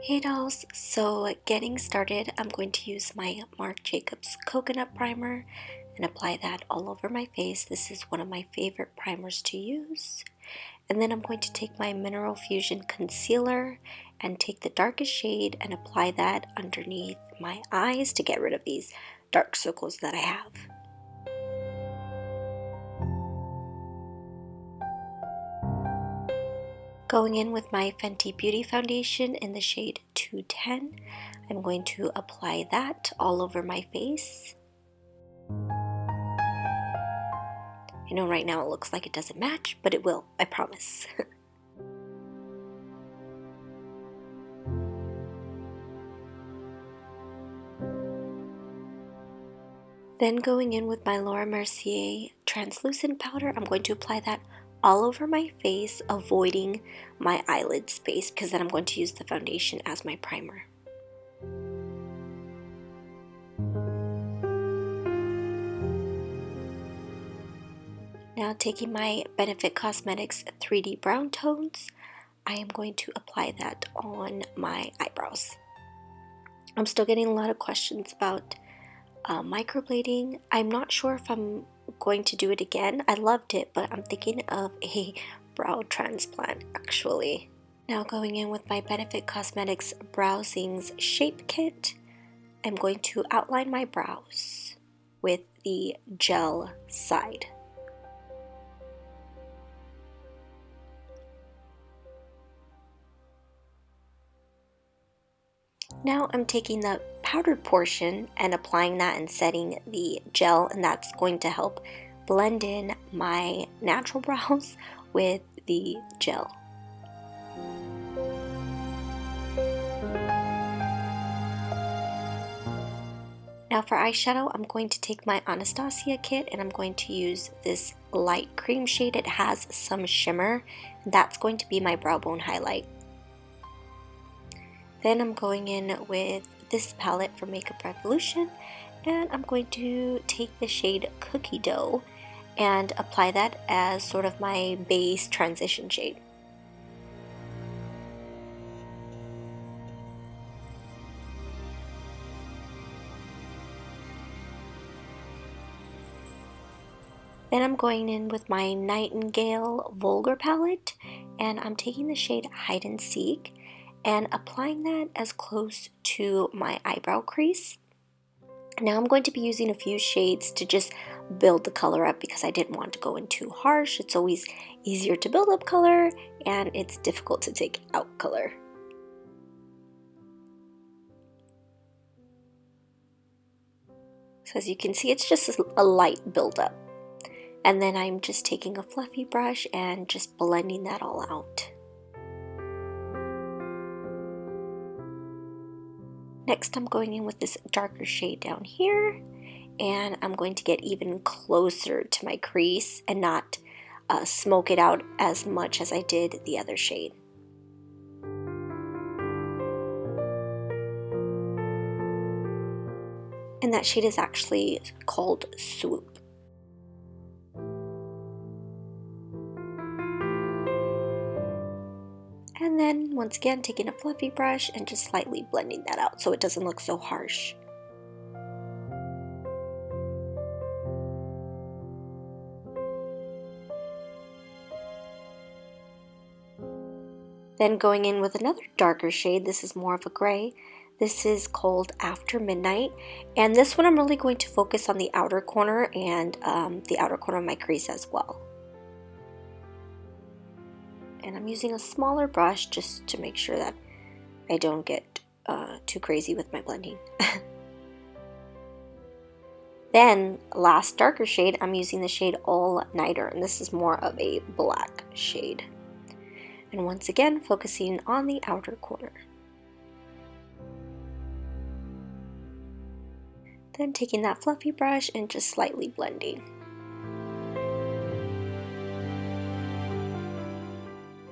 Hey dolls, so getting started, I'm going to use my Marc Jacobs Coconut Primer and apply that all over my face. This is one of my favorite primers to use. And then I'm going to take my Mineral Fusion Concealer and take the darkest shade and apply that underneath my eyes to get rid of these dark circles that I have. Going in with my Fenty Beauty Foundation in the shade 210, I'm going to apply that all over my face. I know right now it looks like it doesn't match, but it will, I promise. Then going in with my Laura Mercier translucent powder, I'm going to apply that all over my face, avoiding my eyelid space because then I'm going to use the foundation as my primer. Now taking my Benefit Cosmetics 3D Brown Tones, I am going to apply that on my eyebrows. I'm still getting a lot of questions about microblading. I'm not sure if I'm going to do it again. I loved it, but I'm thinking of a brow transplant actually. Now going in with my Benefit Cosmetics Browsings Shape Kit, I'm going to outline my brows with the gel side. Now I'm taking the powdered portion and applying that and setting the gel, and that's going to help blend in my natural brows with the gel. Now for eyeshadow, I'm going to take my Anastasia kit and I'm going to use this light cream shade. It has some shimmer, and that's going to be my brow bone highlight. Then I'm going in with this palette from Makeup Revolution, and I'm going to take the shade Cookie Dough and apply that as sort of my base transition shade. Then I'm going in with my Nightingale Vulgar palette, and I'm taking the shade Hide and Seek and applying that as close to my eyebrow crease. Now I'm going to be using a few shades to just build the color up because I didn't want to go in too harsh. It's always easier to build up color and it's difficult to take out color. So as you can see, it's just a light buildup. And then I'm just taking a fluffy brush and just blending that all out. Next, I'm going in with this darker shade down here, and I'm going to get even closer to my crease and not smoke it out as much as I did the other shade. And that shade is actually called Swoop. And then once again taking a fluffy brush and just slightly blending that out so it doesn't look so harsh. Then going in with another darker shade, this is more of a gray. This is called After Midnight, and this one I'm really going to focus on the outer corner and the outer corner of my crease as well. And I'm using a smaller brush just to make sure that I don't get too crazy with my blending. Then, last darker shade, I'm using the shade All Nighter, and this is more of a black shade. And once again, focusing on the outer corner. Then taking that fluffy brush and just slightly blending.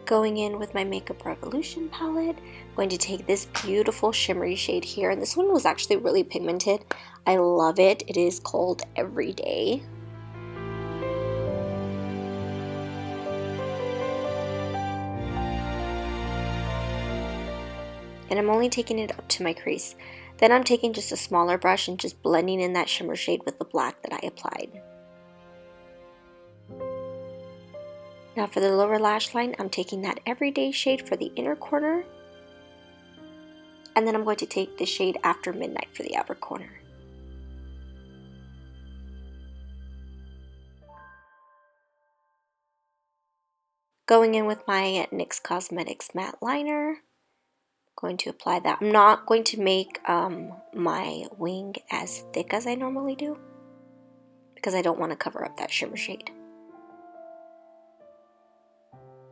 Going in with my Makeup Revolution palette, I'm going to take this beautiful shimmery shade here, and this one was actually really pigmented. I love it. It is called Everyday. and I'm only taking it up to my crease. Then I'm taking just a smaller brush and just blending in that shimmer shade with the black that I applied. Now for the lower lash line, I'm taking that everyday shade for the inner corner, and then I'm going to take the shade After Midnight for the outer corner. Going in with my NYX Cosmetics matte liner, going to apply that. I'm not going to make my wing as thick as I normally do because I don't want to cover up that shimmer shade.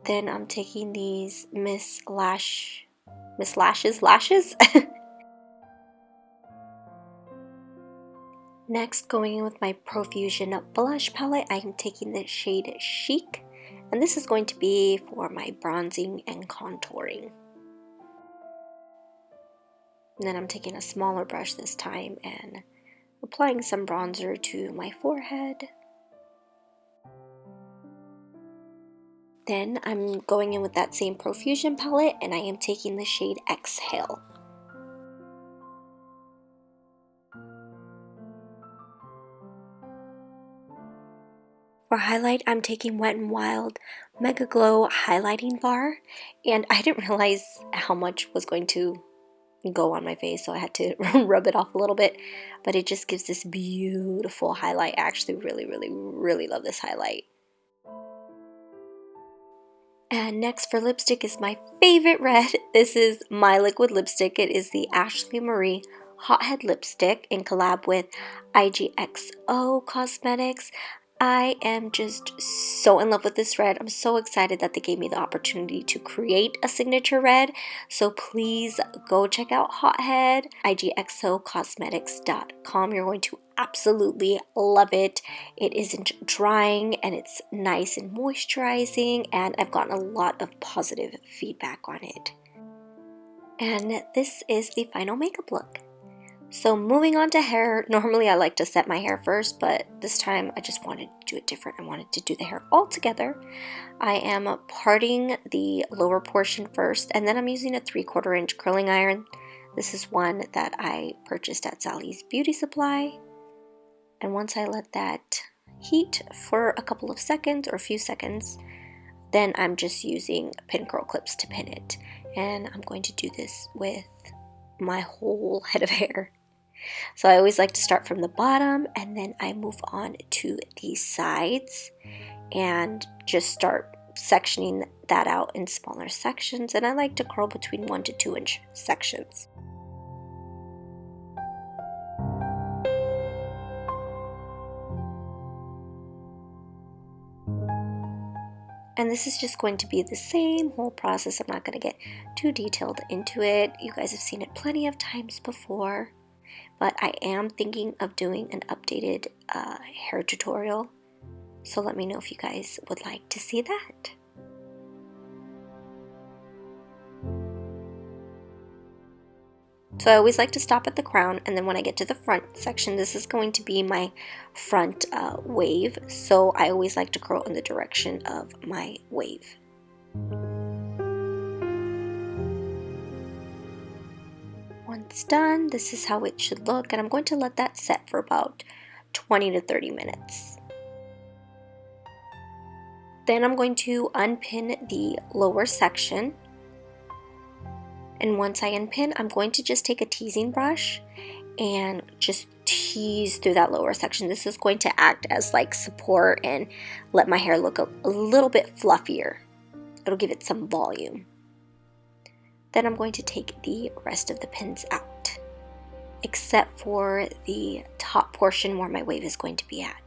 Then I'm taking these Miss Lashes? Next, going in with my Profusion blush palette, I am taking the shade Chic, and this is going to be for my bronzing and contouring. And then I'm taking a smaller brush this time and applying some bronzer to my forehead. Then I'm going in with that same Profusion palette, and I am taking the shade Exhale. For highlight, I'm taking Wet n Wild Mega Glow Highlighting Bar, and I didn't realize how much was going to go on my face, so I had to rub it off a little bit, but it just gives this beautiful highlight. I actually really love this highlight. And next for lipstick is my favorite red. This is my liquid lipstick. It is the Ashley Marie Hothead lipstick in collab with IGXO Cosmetics. I am just so in love with this red. I'm so excited that they gave me the opportunity to create a signature red. So please go check out Hothead, igxocosmetics.com. You're going to absolutely love it. It isn't drying and it's nice and moisturizing, and I've gotten a lot of positive feedback on it. And this is the final makeup look. So moving on to hair, normally I like to set my hair first, but this time I just wanted to do it different. I wanted to do the hair all together. I am parting the lower portion first, and then I'm using a 3/4 inch curling iron. This is one that I purchased at Sally's Beauty Supply. And once I let that heat for a couple of seconds or a few seconds, then I'm just using pin curl clips to pin it. And I'm going to do this with my whole head of hair. So I always like to start from the bottom, and then I move on to the sides and just start sectioning that out in smaller sections. And I like to curl between 1 to 2 inch sections. And this is just going to be the same whole process. I'm not going to get too detailed into it. You guys have seen it plenty of times before. But I am thinking of doing an updated hair tutorial. So let me know if you guys would like to see that. So I always like to stop at the crown, and then when I get to the front section, this is going to be my front wave. So I always like to curl in the direction of my wave. Once done, this is how it should look, and I'm going to let that set for about 20 to 30 minutes. Then I'm going to unpin the lower section. And once I unpin, I'm going to just take a teasing brush and just tease through that lower section. This is going to act as like support and let my hair look a little bit fluffier. It'll give it some volume. Then I'm going to take the rest of the pins out, except for the top portion where my wave is going to be at.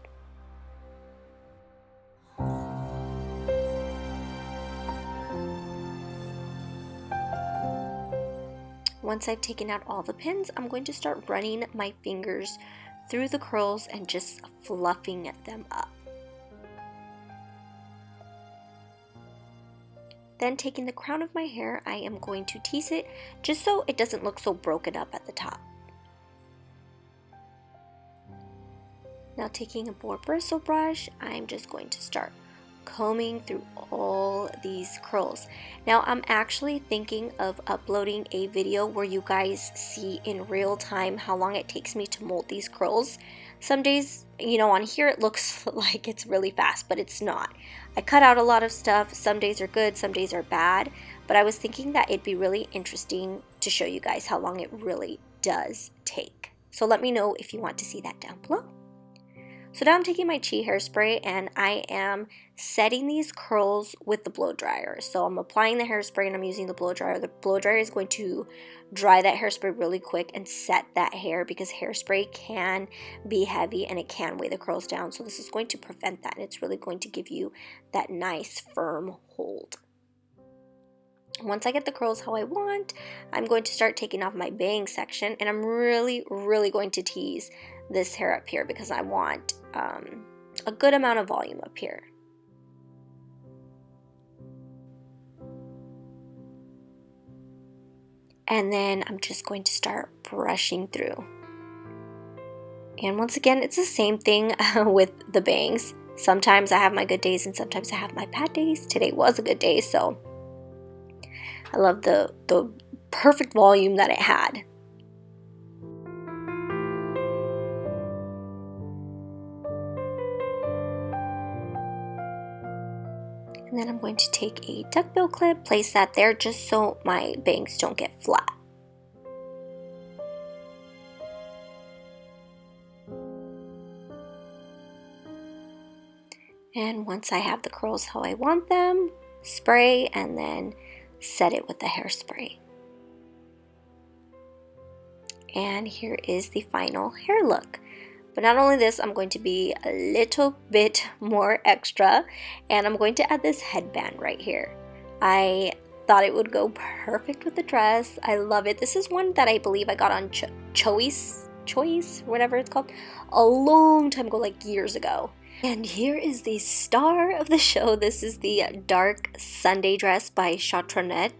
Once I've taken out all the pins, I'm going to start running my fingers through the curls and just fluffing them up. Then taking the crown of my hair, I am going to tease it just so it doesn't look so broken up at the top. Now taking a boar bristle brush, I'm just going to start combing through all these curls. Now I'm actually thinking of uploading a video where you guys see in real time how long it takes me to mold these curls. Some days, you know, on here it looks like it's really fast, but it's not. I cut out a lot of stuff. Some days are good, some days are bad, but I was thinking that it'd be really interesting to show you guys how long it really does take. So let me know if you want to see that down below. So now I'm taking my Chi hairspray and I am setting these curls with the blow dryer. So I'm applying the hairspray and I'm using the blow dryer. The blow dryer is going to dry that hairspray really quick and set that hair, because hairspray can be heavy and it can weigh the curls down. So this is going to prevent that, and it's really going to give you that nice firm hold. Once I get the curls how I want, I'm going to start taking off my bang section, and I'm really going to tease this hair up here because I want a good amount of volume up here. And then I'm just going to start brushing through. And once again, it's the same thing with the bangs. Sometimes I have my good days and sometimes I have my bad days. Today was a good day, so I love the perfect volume that it had. And then I'm going to take a duckbill clip, place that there just so my bangs don't get flat. And once I have the curls how I want them, spray and then set it with the hairspray. And here is the final hair look. But not only this, I'm going to be a little bit more extra, and I'm going to add this headband right here. I thought it would go perfect with the dress. I love it. This is one that I believe I got on Choice, whatever it's called, a long time ago, like years ago. And here is the star of the show. This is the Dark Sunday dress by Chatronet.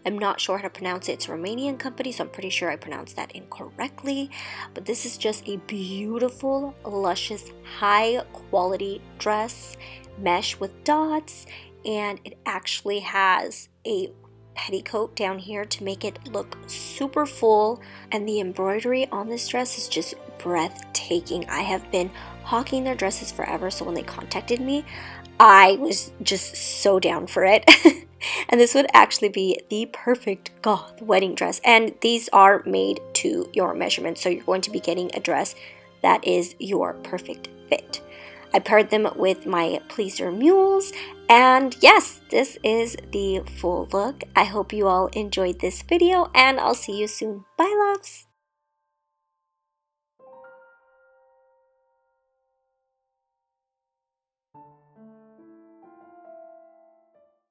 I'm not sure how to pronounce it. It's a Romanian company, so I'm pretty sure I pronounced that incorrectly. But this is just a beautiful, luscious, high quality dress, mesh with dots, and it actually has a petticoat down here to make it look super full. And the embroidery on this dress is just breathtaking. I have been hawking their dresses forever, so when they contacted me, I was just so down for it. And this would actually be the perfect goth wedding dress. And these are made to your measurement, so you're going to be getting a dress that is your perfect fit. I paired them with my pleaser mules, and yes, this is the full look. I hope you all enjoyed this video, and I'll see you soon. Bye, loves!